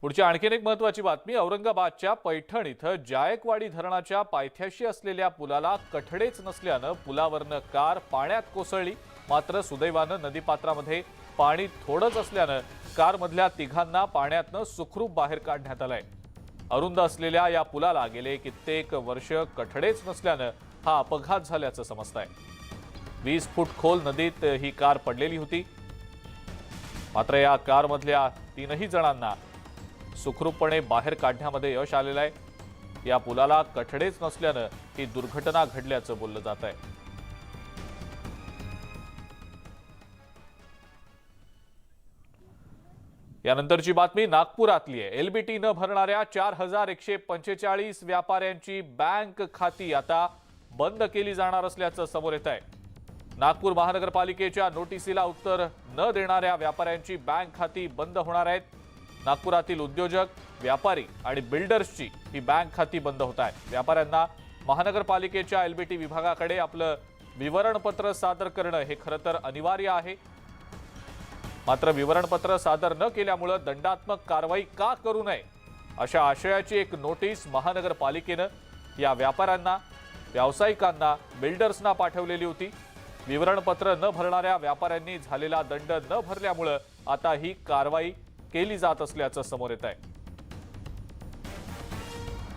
पुढची आणखीन एक महत्त्वाची बातमी। औरंगाबादच्या पैठण इथं जायकवाडी धरणाच्या पायथ्याशी असलेल्या पुलाला कठडेच नसल्यानं पुलावरनं कार पाण्यात कोसळली। मात्र सुदैवानं नदीपात्रामध्ये पाणी थोडंच असल्यानं कारमधल्या तिघांना पाण्यातनं सुखरूप बाहेर काढण्यात आलंय। अरुंद असलेल्या या पुलाला गेले कित्येक वर्ष कठडेच नसल्यानं हा अपघात झाल्याचं समजतंय। 20 फूट खोल नदीत ही कार पडलेली होती। मात्र या कारमधल्या तीनही जणांना सुखरूपपणे बाहेर काढण्यामध्ये यश आलेलं आहे। या पुलाला कठडेच नसल्यानं ही दुर्घटना घडल्याचं बोललं जात आहे। यानंतरची बातमी नागपुरातली आहे। एलबीटी न भरणाऱ्या 4145 व्यापाऱ्यांची बँक खाती आता बंद केली जाणार असल्याचं समोर येत आहे। नागपूर महानगरपालिकेच्या नोटिसीला उत्तर न देणाऱ्या व्यापाऱ्यांची बँक खाती बंद होणार आहेत। नागपुरातील उद्योजक, व्यापारी आणि बिल्डर्सची ही बँक खाती बंद होत आहेत। व्यापाऱ्यांना महानगरपालिकेच्या एलबीटी विभागाकडे आपलं विवरणपत्र सादर करणं हे खरं तर अनिवार्य आहे। मात्र विवरणपत्र सादर न केल्यामुळे दंडात्मक कारवाई का करू नये अशा आशयाची एक नोटीस महानगरपालिकेनं या व्यापाऱ्यांना, व्यावसायिकांना, बिल्डर्सना पाठवलेली होती। विवरणपत्र न भरणाऱ्या व्यापाऱ्यांनी झालेला दंड न भरल्यामुळे आता ही कारवाई केली जात असल्याचं समोर येत आहे।